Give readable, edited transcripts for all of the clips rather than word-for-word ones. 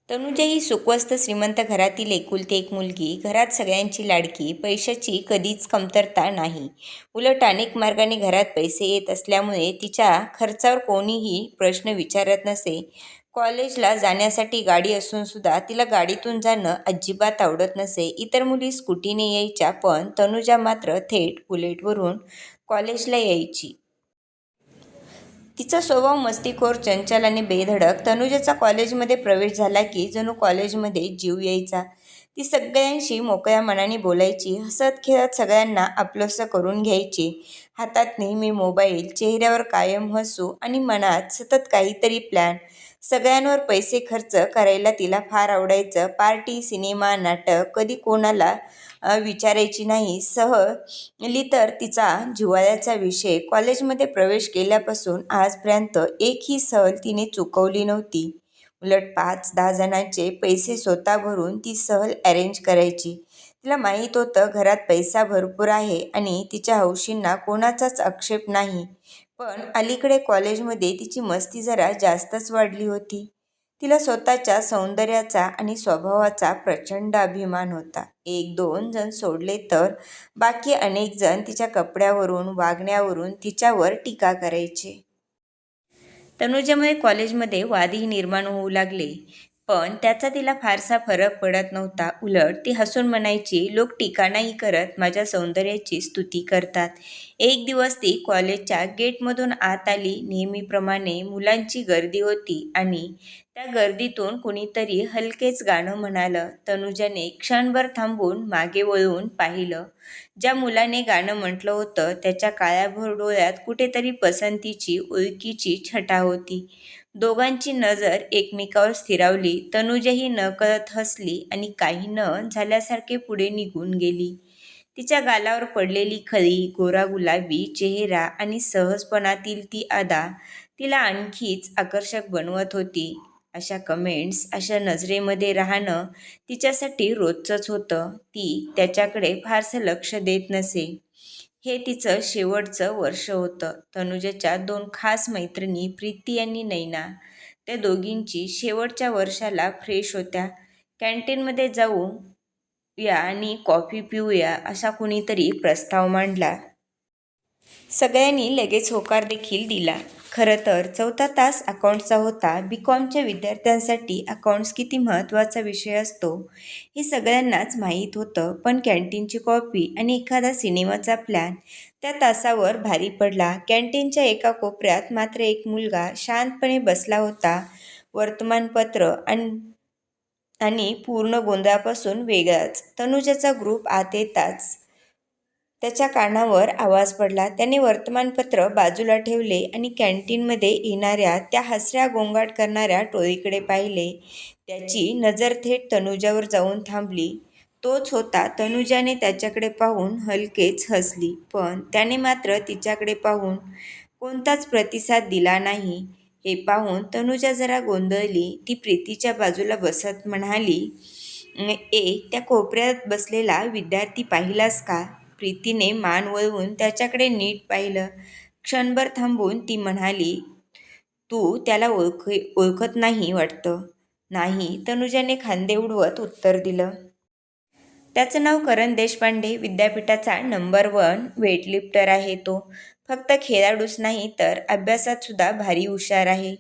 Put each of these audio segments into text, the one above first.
तनुजा ही सुखवस्त श्रीमंत घरातील एकुलती एक मुलगी. घरात सगळ्यांची लाडकी. पैशाची कधीच कमतरता नाही. उलट अनेक मार्गाने घरात पैसे येत असल्यामुळे तिच्या खर्चावर कोणीही प्रश्न विचारत नसे. कॉलेजला जाण्यासाठी गाडी असून सुद्धा तिला गाडीतून जाणं अजिबात आवडत नसे. इतर मुली स्कूटीने यायच्या, पण तनुजा मात्र थेट बुलेटवरून कॉलेजला यायची. तिचा स्वभाव मस्तीखोर, चंचल आणि बेधडक. तनुजाचा कॉलेजमध्ये प्रवेश झाला की जणू कॉलेजमध्ये जीव यायचा. ती सगळ्यांशी मोकळ्या मनाने बोलायची, हसत खेळत सगळ्यांना आपलंसं करून घ्यायची. हातात नेहमी मोबाईल, चेहऱ्यावर कायम हसू आणि मनात सतत काहीतरी प्लॅन. सगळ्यांवर पैसे खर्च करायला तिला फार आवडायचं. पार्टी, सिनेमा, नाटक कधी कोणाला विचारायची नाही. सहली तर तिचा जिव्हाळ्याचा विषय. कॉलेजमध्ये प्रवेश केल्यापासून आजपर्यंत एकही सहल तिने चुकवली नव्हती. उलट 5-10 जणांचे पैसे स्वतः भरून ती सहल अरेंज करायची. तिला माहीत होतं घरात पैसा भरपूर आहे आणि तिच्या हौशींना कोणाचाच आक्षेप नाही. पण अलीकडे कॉलेजमध्ये तिची मस्ती जरा जास्तच वाढली होती. तिला स्वतःच्या सौंदर्याचा आणि स्वभावाचा प्रचंड अभिमान होता. 1-2 जण सोडले तर बाकी अनेक जण तिच्या कपड्यावरून, वागण्यावरून तिच्यावर टीका करायचे. तनुजामुळे कॉलेजमध्ये वादही निर्माण होऊ लागले, पण त्याचा तिला फारसा फरक पडत नव्हता. उलट ती हसून म्हणायची, लोक टीका नाही करत, माझ्या सौंदर्याची स्तुती करतात. एक दिवस ती कॉलेजच्या गेटमधून आत आली. नेहमीप्रमाणे मुलांची गर्दी होती आणि त्या गर्दीतून कुणीतरी हलकेच गाणं म्हणालं. तनुजाने क्षणभर थांबून मागे वळून पाहिलं. ज्या मुलाने गाणं म्हटलं होतं त्याच्या काळ्याभोर डोळ्यात कुठेतरी पसंतीची, ओळखीची छटा होती. दोघांची नजर एकमेकावर स्थिरावली. तनुजाही नकळत हसली आणि काही न झाल्यासारखे पुढे निघून गेली. तिच्या गालावर पडलेली खळी, गोरा गुलाबी चेहरा आणि सहजपणातील ती अदा तिला आणखीच आकर्षक बनवत होती. अशा कमेंट्स, अशा नजरेमध्ये राहणं तिच्यासाठी रोजचंच होतं. ती त्याच्याकडे फारसं लक्ष देत नसे. हे तिचं शेवटचं वर्ष होतं. तनुजाच्या 2 खास मैत्रिणी प्रीती आणि नैना, त्या दोघींची शेवटच्या वर्षाला फ्रेश होत्या. कॅन्टीनमध्ये जाऊया आणि कॉफी पिऊया असा कुणीतरी प्रस्ताव मांडला. सगळ्यांनी लगेच होकार देखील दिला. खरं तर 4था तास अकाउंट्सचा होता. बी.कॉमच्या विद्यार्थ्यांसाठी अकाउंट्स किती महत्त्वाचा विषय असतो हे सगळ्यांनाच माहीत होतं. पण कॅन्टीनची कॉफी आणि एखादा सिनेमाचा प्लॅन त्या तासावर भारी पडला. कॅन्टीनच्या एका कोपऱ्यात मात्र एक मुलगा शांतपणे बसला होता. वर्तमानपत्र आणि पूर्ण गोंधळापासून वेगळाच. तनुजाचा ग्रुप आत येताच त्याच्या कानावर आवाज पडला. त्याने वर्तमानपत्र बाजूला ठेवले आणि कॅन्टीनमध्ये येणाऱ्या त्या हसऱ्या गोंगाट करणाऱ्या टोळीकडे पाहिले. त्याची नजर थेट तनुजावर जाऊन थांबली. तोच होता. तनुजाने त्याच्याकडे पाहून हलकेच हसली, पण त्याने मात्र तिच्याकडे पाहून कोणताच प्रतिसाद दिला नाही. हे पाहून तनुजा जरा गोंधळली. ती प्रीतीच्या बाजूला बसत म्हणाली, त्या कोपऱ्यात बसलेला विद्यार्थी पाहिलास का? प्रीतीने मान वळवून त्याच्याकडे नीट पाहिलं. क्षणभर थांबून ती म्हणाली, तू त्याला ओळखत नाही वाटतं? नाही, तनुजाने खांदे उडवत उत्तर दिलं. त्याचं नाव करण देशपांडे. विद्यापीठाचा नंबर 1 वेटलिफ्टर आहे तो. फक्त खेळाडूच नाही तर अभ्यासात सुद्धा भारी हुशार आहे.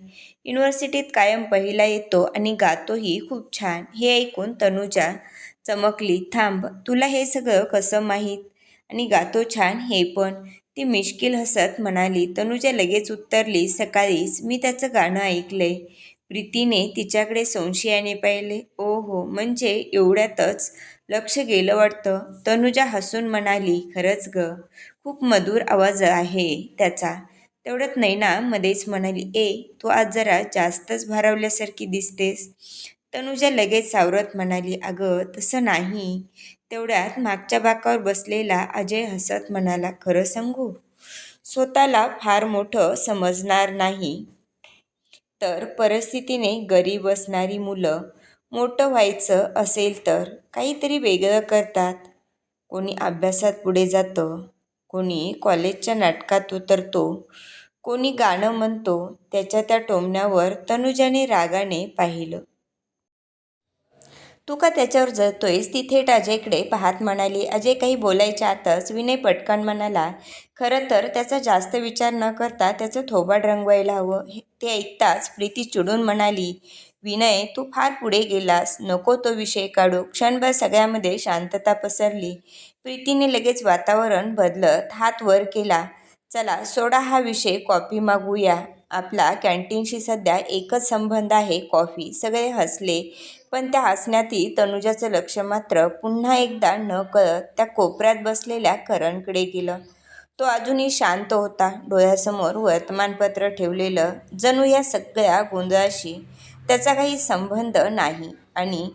युनिव्हर्सिटीत कायम पहिला येतो आणि गातोही खूप छान. हे ऐकून तनुजा चमकली. थांब, तुला हे सगळं कसं माहीत? आणि गातो छान हे पण? ती मिश्किल हसत म्हणाली. तनुजा लगेच उत्तरली, सकाळीच मी त्याचं गाणं ऐकलंय. प्रीतीने तिच्याकडे संशयाने पाहिले. ओ हो, म्हणजे एवढ्यातच लक्ष गेलं वाटतं. तनुजा हसून म्हणाली, खरंच ग, खूप मधुर आवाज आहे त्याचा. तेवढ्यात नैना मध्येच म्हणाली, तू आज जरा जास्तच भारावल्यासारखी दिसतेस. तनुजा लगेच सावरत म्हणाली, अगं तसं नाही. तेवढ्यात मागच्या बाकावर बसलेला अजय हसत म्हणाला, खरं सांगू, स्वतःला फार मोठं समजणार नाही तर परिस्थितीने गरीब असणारी मुलं मोठं व्हायचं असेल तर काहीतरी वेगळं करतात. कोणी अभ्यासात पुढे जातं, कोणी कॉलेजच्या नाटकात उतरतो, कोणी गाणं म्हणतो. त्याच्या त्या टोमण्यावर तनुजाने रागाने पाहिलं. तू का त्याच्यावर जळतोयस? ती थेट अजयकडे पाहत म्हणाली. अजय काही बोलायच्या आतच विनय पटकन म्हणाला, खरं तर त्याचा जास्त विचार न करता त्याचं थोबाड रंगवायला हवं. ते ऐकताच प्रीती चिडून म्हणाली, विनय तू फार पुढे गेलास, नको तो विषय काढू. क्षणभर सगळ्यामध्ये शांतता पसरली. प्रीतीने लगेच वातावरण बदलत हात वर केला. चला सोडा हा विषय, कॉफी मागवूया. आपला कॅन्टीनशी सध्या एकच संबंध आहे, कॉफी. सगळे हसले, पण त्या हसण्यातील तनुजाचं लक्ष मात्र पुन्हा एकदा नकळत त्या कोपऱ्यात बसलेल्या करणकडे गेलं. तो अजूनही शांत होता, डोळ्यासमोर वर्तमानपत्र ठेवलेलं. जणू या सगळ्या गोंधळाशी त्याचा काही संबंध नाही. आणि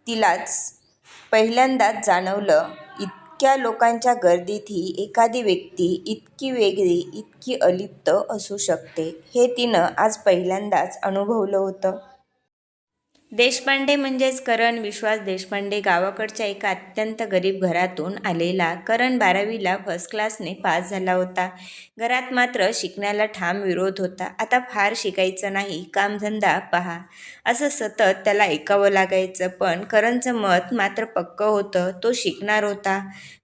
तिलाच पहिल्यांदाच जाणवलं, इतक्या लोकांच्या गर्दीतही एखादी व्यक्ती इतकी वेगळी, इतकी अलिप्त असू शकते, हे तिनं आज पहिल्यांदाच अनुभवलं होतं. देशपांडे म्हणजेच करण विश्वास देशपांडे. गावाकडच्या एका अत्यंत गरीब घरातून आलेला करण 12वीला फर्स्ट क्लासने पास झाला होता. घरात मात्र शिकण्याला ठाम विरोध होता. आता फार शिकायचं नाही, कामधंदा पहा, असं सतत त्याला ऐकावं लागायचं. पण करणचं मत मात्र पक्कं होतं, तो शिकणार होता.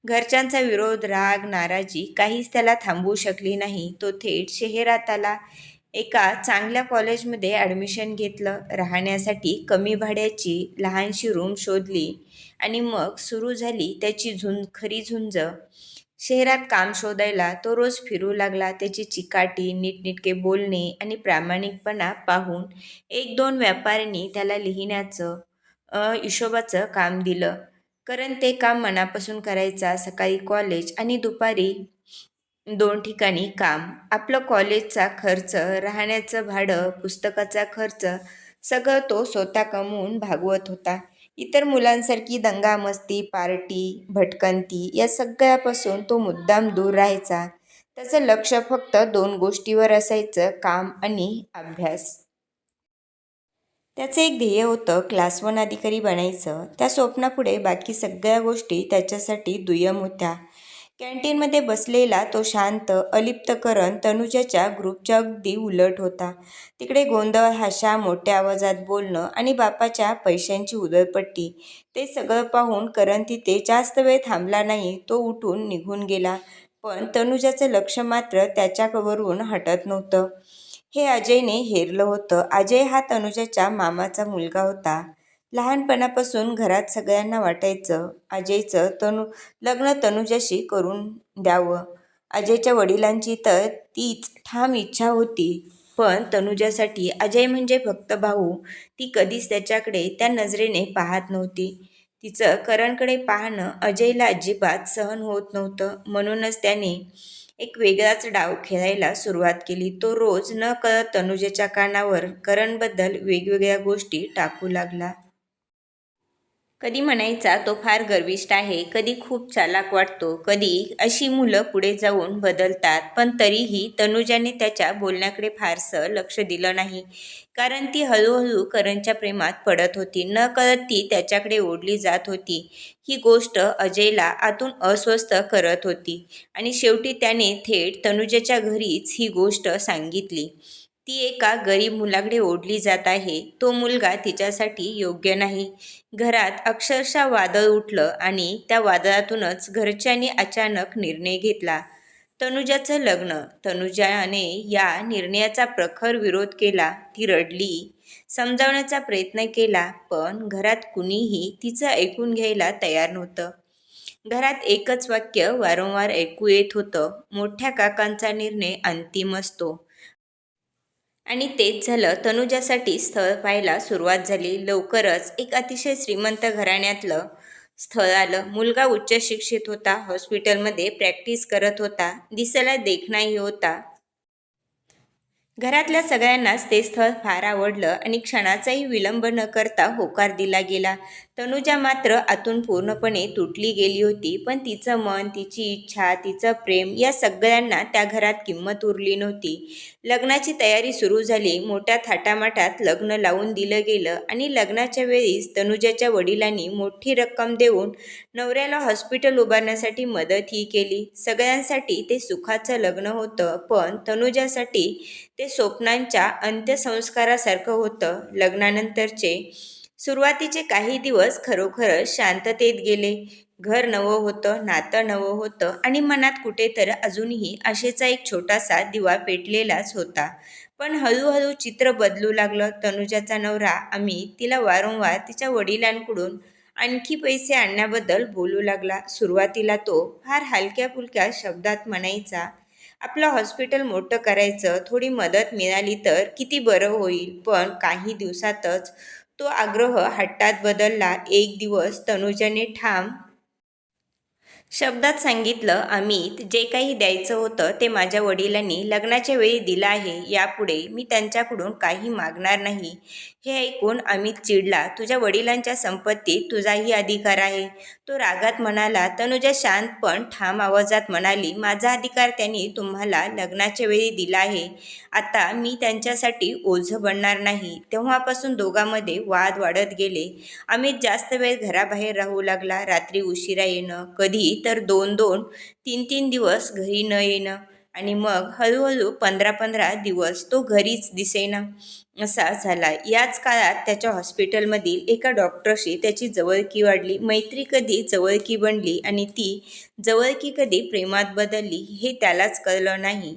घरच्यांचा विरोध, राग, नाराजी काहीच त्याला थांबवू शकली नाही. तो थेट शहरात आला. एका चांगल्या कॉलेजमध्ये ॲडमिशन घेतलं. राहण्यासाठी कमी भाड्याची लहानशी रूम शोधली आणि मग सुरू झाली त्याची खरी झुंज. शहरात काम शोधायला तो रोज फिरू लागला. त्याची चिकाटी, नीटनेटके बोलणे आणि प्रामाणिकपणा पाहून 1-2 व्यापाऱ्यांनी त्याला लिहिण्याचं हिशोबाचं काम दिलं. कारण ते काम मनापासून करायचा. सकाळी कॉलेज आणि दुपारी 2 ठिकाणी काम. आपलं कॉलेजचा खर्च, राहण्याचं भाडं, पुस्तकाचा खर्च सगळं तो स्वतः कमवून भागवत होता. इतर मुलांसारखी दंगामस्ती, पार्टी, भटकंती या सगळ्यापासून तो मुद्दाम दूर राहायचा. त्याचं लक्ष फक्त 2 गोष्टीवर असायचं, काम आणि अभ्यास. त्याचं एक ध्येय होतं, क्लास 1 अधिकारी बनायचं. त्या स्वप्नापुढे बाकी सगळ्या गोष्टी त्याच्यासाठी दुय्यम होत्या. कॅन्टीनमध्ये बसलेला तो शांत, अलिप्त करण तनुजाच्या ग्रुपच्या अगदी उलट होता. तिकडे गोंधळ, हाशा, मोठ्या आवाजात बोलणं आणि बापाच्या पैशांची उधळपट्टी. ते सगळं पाहून करण तिथे जास्त वेळ थांबला नाही. तो उठून निघून गेला. पण तनुजाचं लक्ष मात्र त्याच्यावरून हटत नव्हतं. हे अजयने हेरलं होतं. अजय हा तनुजाच्या मामाचा मुलगा होता. लहानपणापासून घरात सगळ्यांना वाटायचं, अजयचं लग्न तनुजाशी करून द्यावं. अजयच्या वडिलांची तर तीच ठाम इच्छा होती. पण तनुजासाठी अजय म्हणजे फक्त भाऊ. ती कधीच त्याच्याकडे त्या नजरेने पाहत नव्हती. तिचं करणकडे पाहणं अजयला अजिबात सहन होत नव्हतं. म्हणूनच त्याने एक वेगळाच डाव खेळायला सुरुवात केली. तो रोज नकळत तनुजाच्या कानावर करणबद्दल वेगवेगळ्या गोष्टी टाकू लागला. कधी म्हणायचा तो फार गर्विष्ठ आहे, कधी खूप चालाक वाटतो, कधी अशी मुलं पुढे जाऊन बदलतात. पण तरीही तनुजाने त्याच्या बोलण्याकडे फारसं लक्ष दिलं नाही. कारण ती हळूहळू करणच्या प्रेमात पडत होती. नकळत ती त्याच्याकडे ओढली जात होती. ही गोष्ट अजयला आतून अस्वस्थ करत होती. आणि शेवटी त्याने थेट तनुजाच्या घरीच ही गोष्ट सांगितली. ती एका गरीब मुलाकडे ओढली जात आहे. तो मुलगा तिच्यासाठी योग्य नाही. घरात अक्षरशः वादळ उठलं आणि त्या वादळातूनच घरच्यांनी अचानक निर्णय घेतला, तनुजाचं लग्न. तनुजाने या निर्णयाचा प्रखर विरोध केला. ती रडली, समजावण्याचा प्रयत्न केला, पण घरात कुणीही तिचं ऐकून घ्यायला तयार नव्हतं. घरात एकच वाक्य वारंवार ऐकू येत होतं, मोठ्या काकांचा निर्णय अंतिम असतो. आणि तेच झालं. तनुजासाठी स्थळ पाहायला सुरुवात झाली. लवकरच एक अतिशय श्रीमंत घराण्यातलं स्थळ आलं. मुलगा उच्च शिक्षित होता, हॉस्पिटलमध्ये प्रॅक्टिस करत होता, दिसायला देखणाही होता. घरातल्या सगळ्यांनाच ते स्थळ फार आवडलं आणि क्षणाचाही विलंब न करता होकार दिला गेला. तनुजा मात्र आतून पूर्णपणे तुटली गेली होती. पण तिचं मन, तिची इच्छा, तिचं प्रेम या सगळ्यांना त्या घरात किंमत उरली नव्हती. लग्नाची तयारी सुरू झाली. मोठ्या थाटामाटात लग्न लावून दिलं गेलं आणि लग्नाच्या वेळीच तनुजाच्या वडिलांनी मोठी रक्कम देऊन नवऱ्याला हॉस्पिटल उभारण्यासाठी मदतही केली. सगळ्यांसाठी ते सुखाचं लग्न होतं, पण तनुजासाठी ते स्वप्नांच्या अंत्यसंस्कारासारखं होतं. लग्नानंतरचे सुरुवातीचे काही दिवस खरोखरच शांततेत गेले. घर नवं होतं, नातं नवं होतं आणि मनात कुठेतरी अजूनही आशेचा एक छोटासा दिवा पेटलेलाच होता. पण हळूहळू चित्र बदलू लागलं. तनुजाचा नवरा अमित तिला वारंवार तिच्या वडिलांकडून आणखी पैसे आणण्याबद्दल बोलू लागला. सुरुवातीला तो फार हलक्या फुलक्या शब्दात म्हणायचा, आपलं हॉस्पिटल मोठं करायचं, थोडी मदत मिळाली तर किती बरं होईल. पण काही दिवसातच तो आग्रह हट्टात बदलला. एक दिवस तनुजाने ठाम शब्दात सांगितलं, अमित, जे काही द्यायचं होतं ते माझ्या वडिलांनी लग्नाच्या वेळी दिलं आहे. यापुढे मी त्यांच्याकडून काही मागणार नाही. हे ऐकून अमित चिडला. तुझ्या वडिलांच्या संपत्तीत तुझाही अधिकार आहे, तो रागात म्हणाला. तनुजा शांत पण ठाम आवाजात म्हणाली, माझा अधिकार त्यांनी तुम्हाला लग्नाच्या वेळी दिला आहे. आता मी त्यांच्यासाठी ओझं बनणार नाही. तेव्हापासून दोघांमध्ये वाद वाढत गेले. अमित जास्त वेळ घराबाहेर राहू लागला. रात्री उशिरा येणं, कधी तर 2-2, 3-3 दिवस घरी न येणं आणि मग हळूहळू 15-15 दिवस तो घरीच दिसेना असा झाला. याच काळात त्याच्या हॉस्पिटलमधील एका डॉक्टरशी त्याची जवळकी वाढली. मैत्री कधी जवळकी बनली आणि ती जवळकी कधी प्रेमात बदलली हे त्यालाच कळलं नाही.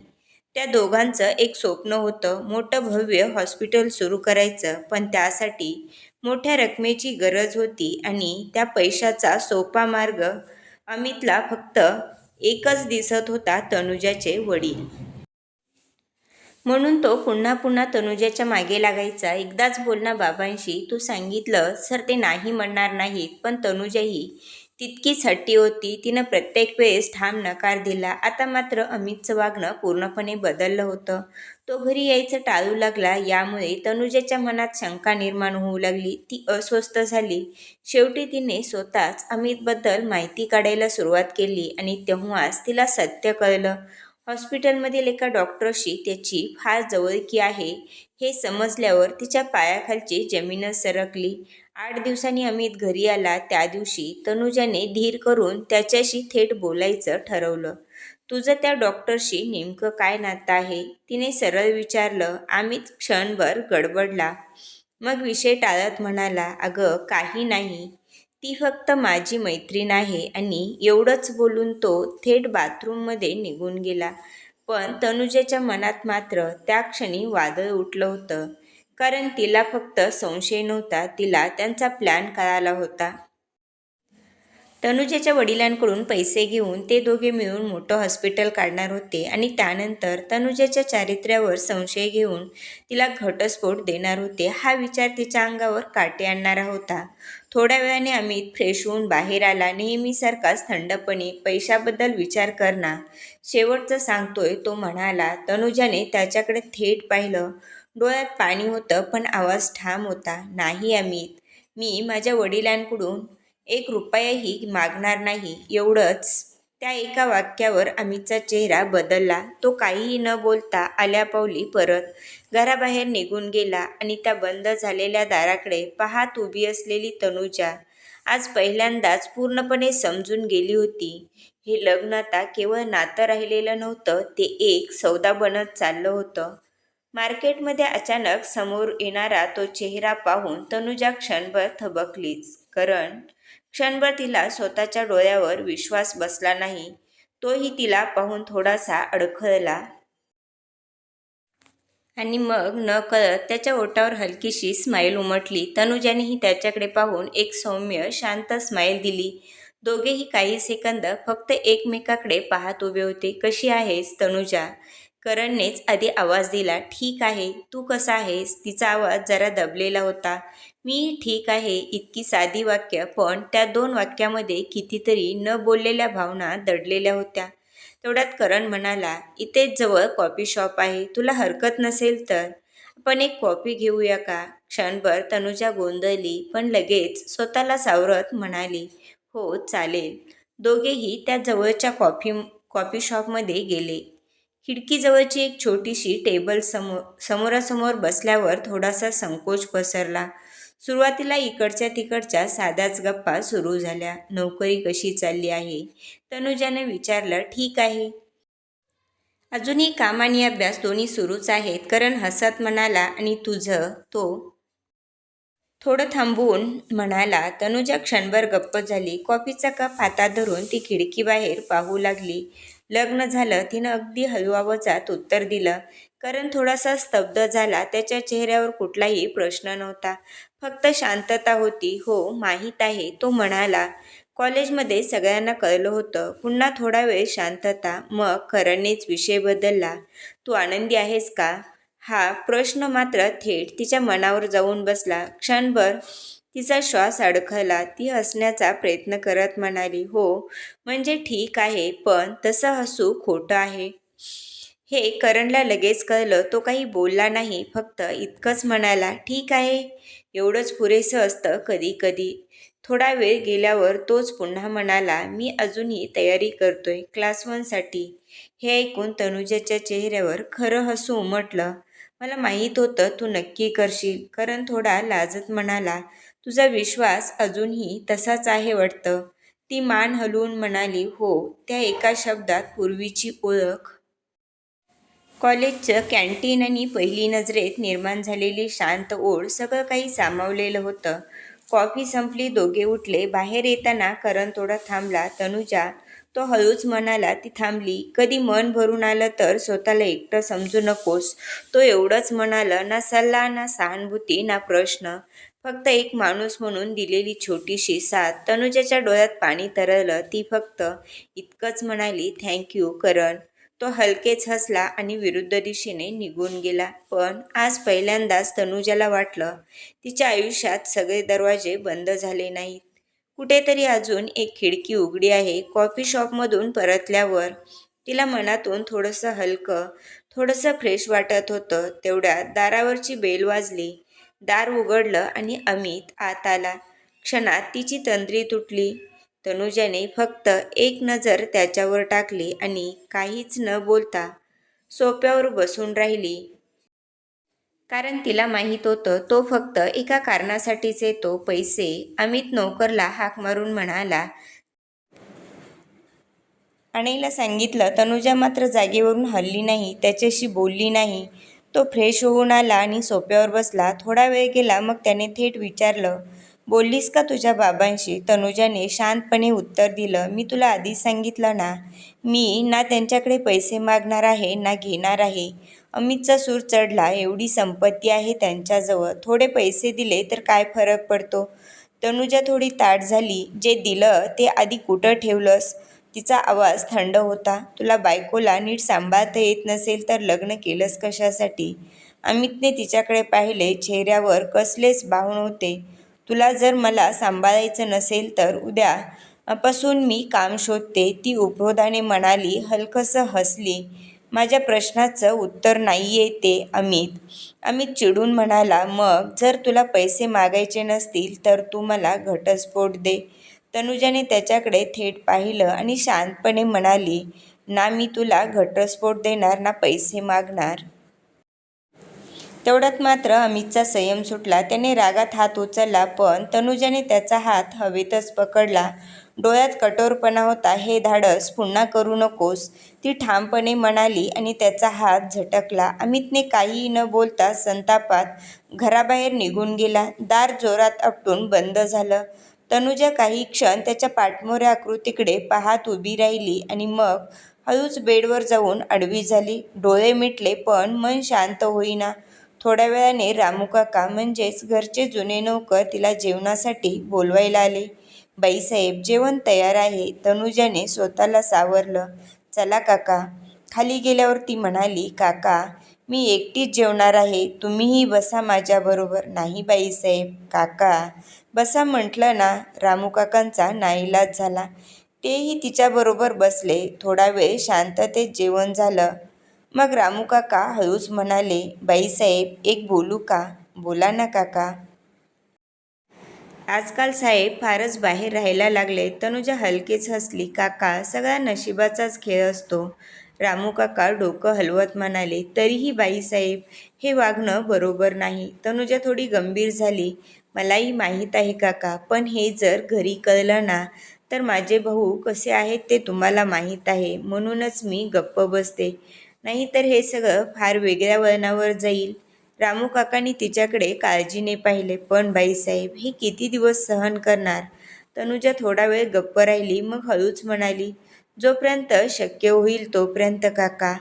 त्या दोघांचं एक स्वप्न होतं, मोठं भव्य हॉस्पिटल सुरू करायचं. पण त्यासाठी मोठ्या रकमेची गरज होती आणि त्या पैशाचा सोपा मार्ग अमितला फक्त एकच दिसत होता, तनुजाचे वडील. म्हणून तो पुन्हा पुन्हा तनुजाच्या मागे लागायचा. एकदाच बोलला बाबांशी, तू सांगितलं सर ते नाही म्हणणार नाहीत. पण तनुजाही तितकीच हट्टी होती. तिनं प्रत्येक वेळेस ठाम नकार दिला. आता मात्र अमितचं वागणं पूर्णपणे बदललं होतं. तो घरी यायचं टाळू लागला. यामुळे तनुजाच्या मनात शंका निर्माण होऊ लागली. ती अस्वस्थ झाली. शेवटी तिने स्वतःच अमितबद्दल माहिती काढायला सुरुवात केली आणि तेव्हाच तिला सत्य कळलं. हॉस्पिटलमधील एका डॉक्टरशी त्याची फार जवळकी आहे हे समजल्यावर तिच्या पायाखालची जमीनच सरकली. 8 दिवसांनी अमित घरी आला. त्या दिवशी तनुजाने धीर करून त्याच्याशी थेट बोलायचं ठरवलं. तुझं त्या डॉक्टरशी नेमकं काय नातं आहे? तिने सरळ विचारलं. अमित क्षणभर गडबडला. मग विषय टाळत म्हणाला, अगं काही नाही, ती फक्त माझी मैत्रीण आहे. आणि एवढंच बोलून तो थेट बाथरूममध्ये निघून गेला. पण तनुजाच्या मनात मात्र त्या क्षणी वादळ उठलं होतं. कारण तिला फक्त संशय नव्हता, तिला त्यांचा प्लॅन कळाला होता. तनुजाच्या वडिलांकडून पैसे घेऊन ते दोघे मिळून मोठं हॉस्पिटल काढणार होते आणि त्यानंतर तनुजाच्या चारित्र्यावर संशय घेऊन तिला घटस्फोट देणार होते. हा विचार तिच्या अंगावर काटे आणणारा होता. थोड्या वेळाने अमित फ्रेश होऊन बाहेर आला. नेहमीसारखाच थंडपणे, पैशाबद्दल विचार कर ना, शेवटचं सांगतोय, तो म्हणाला. तनुजाने त्याच्याकडे थेट पाहिलं. डोळ्यात पाणी होतं पण आवाज ठाम होता. नाही अमित, मी माझ्या वडिलांकडून 1 रुपयाही मागणार नाही. एवढंच. त्या एका वाक्यावर अमितचा चेहरा बदलला. तो काहीही न बोलता आल्यापावली परत घराबाहेर निघून गेला आणि त्या बंद झालेल्या दाराकडे पाहत उभी असलेली तनुजा आज पहिल्यांदाच पूर्णपणे समजून गेली होती. हे लग्न आता केवळ नातं राहिलेलं नव्हतं, ते एक सौदा बनत चाललं होतं. मार्केटमध्ये अचानक समोर येणारा तो चेहरा पाहून तनुजा क्षणभर थबकलीच. कारण क्षणभर तिला स्वतःच्या डोळ्यावर विश्वास बसला नाही. तोही तिला पाहून थोडासा अडखळला आणि मग नकळत त्याच्या ओठावर हलकीशी स्माईल उमटली. तनुजानेही त्याच्याकडे पाहून एक सौम्य, शांत स्माईल दिली. दोघेही काही सेकंद फक्त एकमेकाकडे पाहत उभे होते. कशी आहेस तनुजा? करणनेच आधी आवाज दिला. ठीक आहे, तू कसा आहेस? तिचा आवाज जरा दबलेला होता. मी ठीक आहे. इतकी साधी वाक्य, पण त्या 2 वाक्यामध्ये कितीतरी न बोललेल्या भावना दडलेल्या होत्या. तेवढ्यात करण म्हणाला, इथेच जवळ कॉफी शॉप आहे, तुला हरकत नसेल तर आपण एक कॉफी घेऊया का? क्षणभर तनुजा गोंधळली पण लगेच स्वतःला सावरत म्हणाली, हो चालेल. दोघेही त्या जवळच्या कॉफी शॉपमध्ये गेले. खिडकीजवळची एक छोटीशी टेबल समोरासमोर बसल्यावर थोडासा संकोच पसरला. सुरुवातीला इकडच्या तिकडच्या साध्याच गप्पा सुरू झाल्या. नोकरी कशी चालली आहे? तनुजाने विचारलं. ठीक आहे. अजूनही काम आणि अभ्यास दोन्ही सुरूच आहेत. करण हसत म्हणाला. आणि तुझं? तो थोडं थांबून म्हणाला. तनुजा क्षणभर गप्प झाली. कॉफीचा कप हातात धरून ती खिडकीबाहेर पाहू लागली. लग्न झालं, तिनं अगदी हळू आवाजात उत्तर दिलं. करण थोडासा स्तब्ध झाला. त्याच्या चेहऱ्यावर कुठलाही प्रश्न नव्हता, फक्त शांतता होती. हो, माहीत आहे, तो म्हणाला. कॉलेजमध्ये सगळ्यांना कळलं होतं. पुन्हा थोडा वेळ शांतता. मग करणनेच विषय बदलला. तू आनंदी आहेस का? हा प्रश्न मात्र थेट तिच्या मनावर जाऊन बसला. क्षणभर तिचा श्वास अडखळला. ती हसण्याचा प्रयत्न करत म्हणाली, हो, म्हणजे ठीक आहे, पण तसं हसू खोटं आहे. हे करणला लगेच कळलं. तो काही बोलला नाही, फक्त इतकंच म्हणाला, ठीक आहे. एवढंच पुरेसं असतं कधी कधी. थोडा वेळ गेल्यावर तोच पुन्हा म्हणाला, मी अजूनही तयारी करतोय क्लास 1साठी. हे ऐकून तनुजाच्या चेहऱ्यावर खरं हसू उमटलं. मला माहीत होतं तू नक्की करशील. करण थोडा लाजत म्हणाला, तुझा विश्वास अजूनही तसाच आहे वाटतं. ती मान हलवून म्हणाली, हो. त्या एका शब्दात पूर्वीची ओळख, कॉलेजचं कॅन्टीन आणि पहिली नजरेत निर्माण झालेली शांत ओढ, सगळं काही सामावलेलं होतं. कॉफी संपली. दोघे उठले. बाहेर येताना करण थोडा थांबला. तनुजा, तो हळूच म्हणाला. ती थांबली. कधी मन भरून आलं तर स्वतःला एकटं समजू नकोस. तो एवढंच म्हणाला. ना सल्ला, ना सहानुभूती, ना प्रश्न, फक्त एक माणूस म्हणून दिलेली छोटीशी साथ. तनुजाच्या डोळ्यात पाणी तरळलं. ती फक्त इतकंच म्हणाली, थँक्यू करण. तो हलकेच हसला आणि विरुद्ध दिशेने निघून गेला. पण आज पहिल्यांदाच तनुजाला वाटलं, तिच्या आयुष्यात सगळे दरवाजे बंद झाले नाहीत. कुठेतरी अजून एक खिडकी उघडी आहे. कॉफी शॉपमधून परतल्यावर तिला मनातून थोडंसं हलकं, थोडंसं फ्रेश वाटत होतं. तेवढ्यात दारावरची बेल वाजली. दार उघडलं आणि अमित आत आला. क्षणात तिची तंद्री तुटली. तनुजाने फक्त एक नजर त्याच्यावर टाकली आणि काहीच न बोलता सोफ्यावर बसून राहिली. कारण तिला माहीत होतं, तो फक्त एका कारणासाठीच येतो, पैसे. अमित नोकरला हाक मारून म्हणाला, आणायला सांगितलं. तनुजा मात्र जागेवरून हलली नाही, त्याच्याशी बोलली नाही. तो फ्रेश होऊन आला आणि सोफ्यावर बसला. थोडा वेळ गेला. मग त्याने थेट विचारलं, बोललीस का तुझ्या बाबांशी? तनुजाने शांतपणे उत्तर दिलं, मी तुला आधीच सांगितलं ना, मी ना त्यांच्याकडे पैसे मागणार आहे ना घेणार आहे. अमितचा सूर चढला. एवढी संपत्ती आहे त्यांच्याजवळ, थोडे पैसे दिले तर काय फरक पडतो? तनुजा थोडी ताठ झाली. जे दिलं ते आधी कुठं ठेवलंस? तिचा आवाज थंड होता. तुला बायकोला नीट सांभाळता येत नसेल तर लग्न केलंस कशासाठी? अमितने तिच्याकडे पाहिले. चेहऱ्यावर कसलेच भाव नव्हते. तुला जर मला सांभाळायचं नसेल तर उद्यापासून मी काम शोधते, ती उपरोधाने म्हणाली. हलकसं हसली. माझ्या प्रश्नाचं उत्तर नाहीये ते अमित. अमित चिडून म्हणाला, मग जर तुला पैसे मागायचे नसतील तर तू मला घटस्फोट दे. तनुजाने त्याच्याकडे थेट पाहिलं आणि शांतपणे म्हणाली, ना मी तुला घटस्फोट देणार ना पैसे मागणार. तेवढ्यात मात्र अमितचा संयम सुटला. त्याने रागात हात उचलला, पण तनुजाने त्याचा हात हवेतच पकडला. डोळ्यात कठोरपणा होता. हे धाडस पुन्हा करू नकोस, ती ठामपणे म्हणाली आणि त्याचा हात झटकला. अमितने काहीही न बोलता संतापात घराबाहेर निघून गेला. दार जोरात आपटून बंद झालं. तनुजा काही क्षण त्याच्या पाठमोऱ्या आकृतीकडे पाहत उभी राहिली आणि मग हळूच बेडवर जाऊन आडवी झाली. डोळे मिटले, पण मन शांत होईना. थोड्या वेळाने रामूकाका, म्हणजेच घरचे जुने नोकर, तिला जेवणासाठी बोलवायला आले. बाईसाहेब, जेवण तयार आहे. तनुजाने स्वतःला सावरलं. चला काका. खाली गेल्यावर ती म्हणाली, काका, मी एकटीच जेवणार आहे, तुम्हीही बसा माझ्याबरोबर. नाही बाईसाहेब. काका, बसा म्हटलं ना. रामूकाकांचा नाईलाज झाला. तेही तिच्याबरोबर बसले. थोडा वेळ शांततेत जेवण झालं. मग रामूकाका हळूच म्हणाले, बाईसाहेब, एक बोलू का? बोला ना काका. आजकाल साहेब फारच बाहेर राहायला लागले. तनुजा हलकेच हसली. काका, सगळा नशिबाचाच खेळ असतो. रामूकाका डोकं हलवत म्हणाले, तरीही बाईसाहेब, हे वागणं बरोबर नाही. तनुजा थोडी गंभीर झाली. मलाही माहीत आहे काका, पण हे जर घरी कळलं ना, तर माझे भाऊ कसे आहेत ते तुम्हाला माहीत आहे. म्हणूनच मी गप्प बसते. नाहीतर हे सगळं फार वेगळ्या वळणावर जाईल. रामू काकांनी तिच्याकडे काळजीने पाहिले. पण बाईसाहेब, हे किती दिवस सहन करणार? तनुजा थोडा वेळ गप्प राहिली, मग हळूच म्हणाली, जोपर्यंत शक्य होईल तोपर्यंत काका.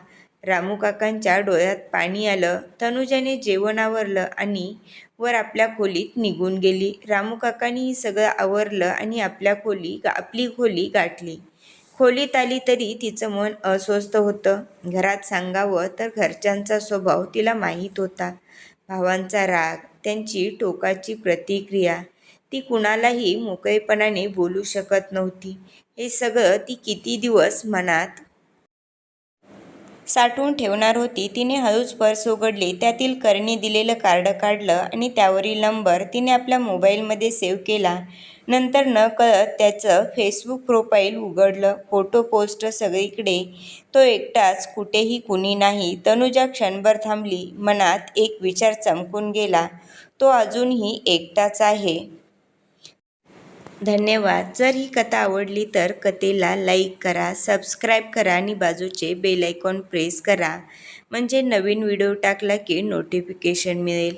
रामू काकांच्या डोळ्यात पाणी आलं. तनुजाने जेवण आवरलं आणि वर आपल्या खोलीत निघून गेली. रामू काकांनीही सगळं आवरलं आणि आपली खोली गाठली. खोलीत आली तरी तिचं मन अस्वस्थ होतं. घरात सांगावं तर घरच्यांचा स्वभाव तिला माहीत होता. भावांचा राग, त्यांची टोकाची प्रतिक्रिया, ती कुणालाही मोकळेपणाने बोलू शकत नव्हती. हे सगळं ती किती दिवस मनात साठवून ठेवणार होती. तिने हळूच पर्स उघडली, त्यातील करने दिलेलं कार्ड काढलं आणि त्यावरील नंबर तिने आपल्या मोबाईलमध्ये सेव्ह केला. नंतर नकळत त्याचं फेसबुक प्रोफाईल उघडलं. फोटो पोस्ट सगळीकडे, तो एकटाच, कुठेही कुणी नाही. तनुजा क्षणभर थांबली. मनात एक विचार चमकून गेला, तो अजूनही एकटाच आहे. धन्यवाद. जर ही कथा आवडली तर कथेला लाईक करा, सबस्क्राईब करा आणि बाजूचे बेल आयकॉन प्रेस करा, म्हणजे नवीन व्हिडिओ टाकला की नोटिफिकेशन मिळेल.